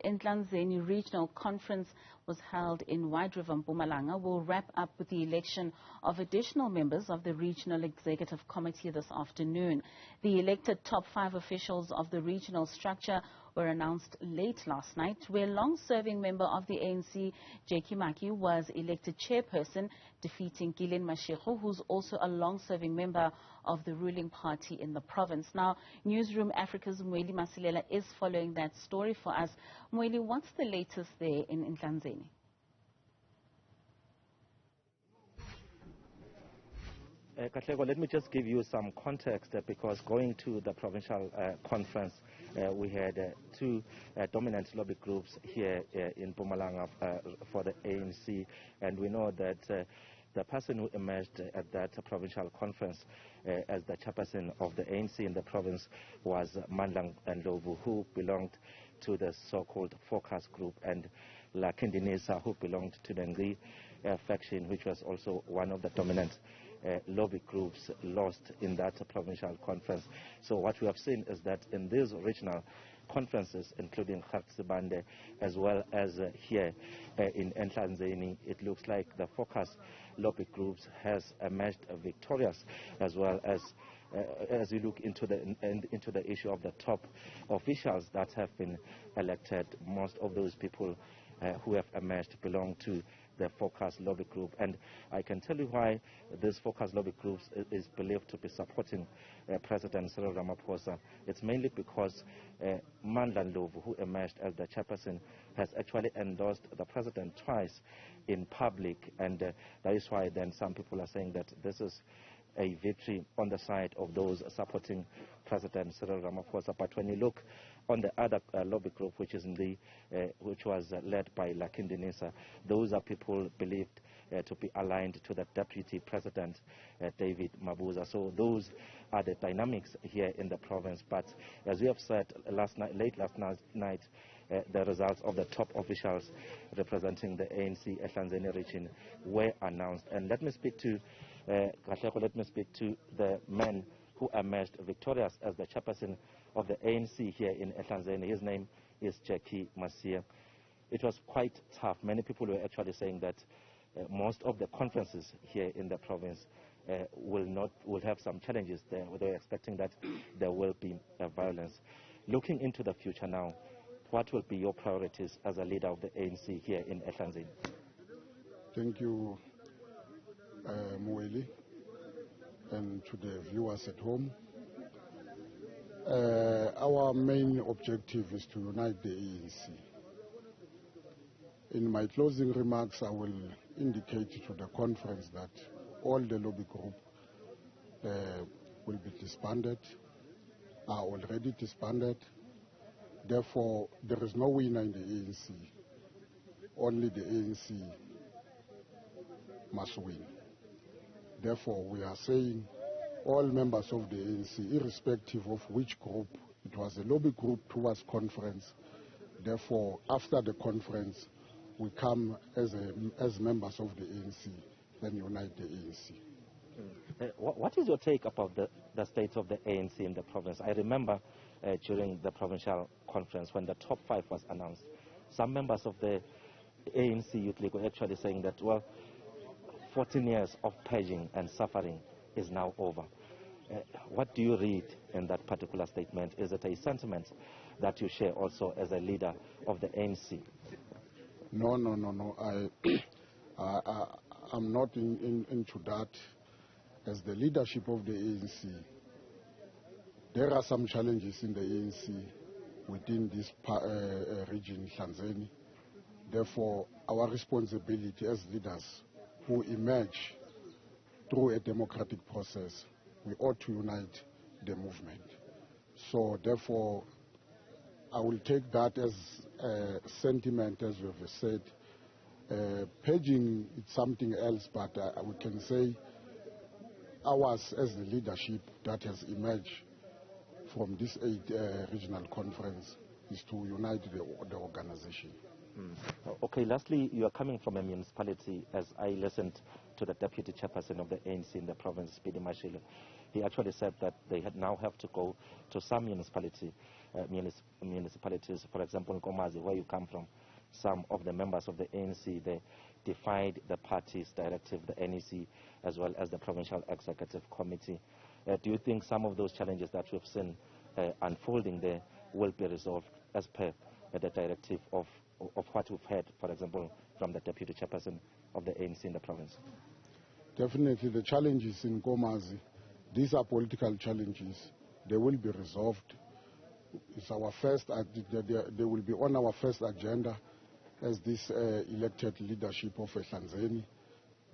Ehlanzeni Regional Conference was held in Whiteriver, Mpumalanga, will wrap up with the election of additional members of the Regional Executive Committee this afternoon. The elected top 5 officials of the regional structure were announced late last night, where long-serving member of the ANC, Jackie Maki, was elected chairperson, defeating Gillen Mashego, who's also a long-serving member of the ruling party in the province. Now, Newzroom Africa's Mweli Masilela is following that story for us. Mweli, what's the latest there in Ehlanzeni? Katlego, let me just give you some context because going to the provincial conference, we had 2 dominant lobby groups here in Mpumalanga for the ANC, and we know that the person who emerged at that provincial conference as the chairperson of the ANC in the province was Mandlang and Lovu, who belonged to the so-called Focus group, and Lakindinisa, who belonged to the Ngri faction, which was also one of the dominant lobby groups, lost in that provincial conference. So what we have seen is that in these regional conferences, including Khartsibande as well as here in Ehlanzeni, it looks like the Focus lobby groups has emerged victorious, as well as we look into the issue of the top officials that have been elected. Most of those people who have emerged belong to the Focus lobby group, and I can tell you why this Focus lobby group is believed to be supporting President Cyril Ramaphosa. It's mainly because Mandlang Lovu, who emerged as the chairperson, has actually endorsed the president twice in public, and that is why then some people are saying that this is a victory on the side of those supporting President Cyril Ramaphosa. But when you look on the other lobby group, which was led by Lakindinisa, those are people believed to be aligned to the Deputy President, David Mabuza. So those are the dynamics here in the province. But as we have said late last night, the results of the top officials representing the ANC Ehlanzeni region were announced. And let me speak to the man who emerged victorious as the chairperson of the ANC here in Ehlanzeni. His name is Jackie Maki. It was quite tough. Many people were actually saying that most of the conferences here in the province will have some challenges there. They were expecting that there will be violence. Looking into the future now, what will be your priorities as a leader of the ANC here in Ehlanzeni? Thank you, Mweli, and to the viewers at home. Our main objective is to unite the ANC. In my closing remarks, I will indicate to the conference that all the lobby group will be disbanded, are already disbanded. Therefore, there is no winner in the ANC. Only the ANC must win. Therefore, we are saying all members of the ANC, irrespective of which group, it was a lobby group towards conference. Therefore, after the conference, we come as members of the ANC, then unite the ANC. What is your take about the state of the ANC in the province? I remember during the provincial conference when the top 5 was announced, some members of the ANC Youth League were actually saying that, well, 14 years of purging and suffering is now over. What do you read in that particular statement? Is it a sentiment that you share also as a leader of the ANC? No. I'm not into that. As the leadership of the ANC, there are some challenges in the ANC within this region, Ehlanzeni. Therefore, our responsibility as leaders who emerge through a democratic process, we ought to unite the movement. So therefore, I will take that as a sentiment, as you have said. Paging is something else, but we can say ours as the leadership that has emerged from this 8 regional conference is to unite the organization. Okay, lastly, you are coming from a municipality, as I listened to the deputy chairperson of the ANC in the province, Speedy Mashilo. he actually said that they now have to go to some municipalities, for example, Nkomazi, where you come from. Some of the members of the ANC, they defied the party's directive, the NEC, as well as the Provincial Executive Committee. Do you think some of those challenges that we've seen unfolding there will be resolved as per the directive of what we've heard, for example, from the Deputy Chairperson of the ANC in the province? Definitely the challenges in Nkomazi, these are political challenges. They will be resolved. It's our first, they will be on our first agenda as this elected leadership of Ehlanzeni.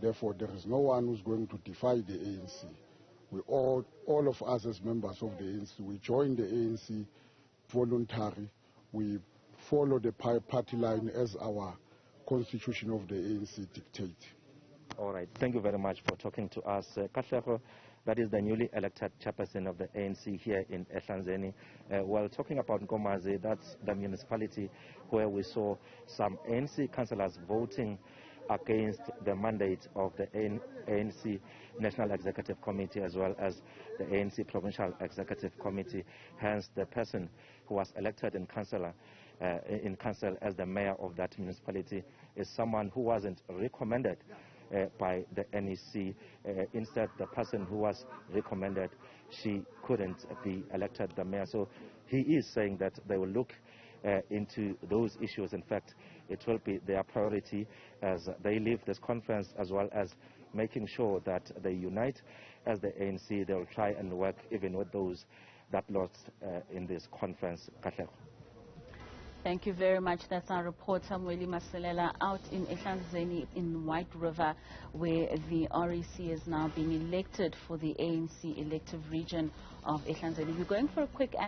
Therefore, there is no one who's going to defy the ANC. We all of us as members of the ANC, we join the ANC voluntary. We follow the party line as our constitution of the ANC dictates. All right. Thank you very much for talking to us. Katlego, that is the newly elected chairperson of the ANC here in Ehlanzeni. While talking about Nkomazi, that's the municipality where we saw some ANC councillors voting against the mandate of the ANC National Executive Committee as well as the ANC Provincial Executive Committee. Hence, the person who was elected in council as the mayor of that municipality is someone who wasn't recommended by the NEC. Instead, the person who was recommended, she couldn't be elected the mayor. So he is saying that they will look into those issues. In fact, it will be their priority as they leave this conference, as well as making sure that they unite as the ANC. They will try and work even with those that lost in this conference. Thank you very much. That's our reporter, Mweli Masilela, out in Ehlanzeni in Whiteriver, where the REC is now being elected for the ANC elective region of Ehlanzeni. We're going for a quick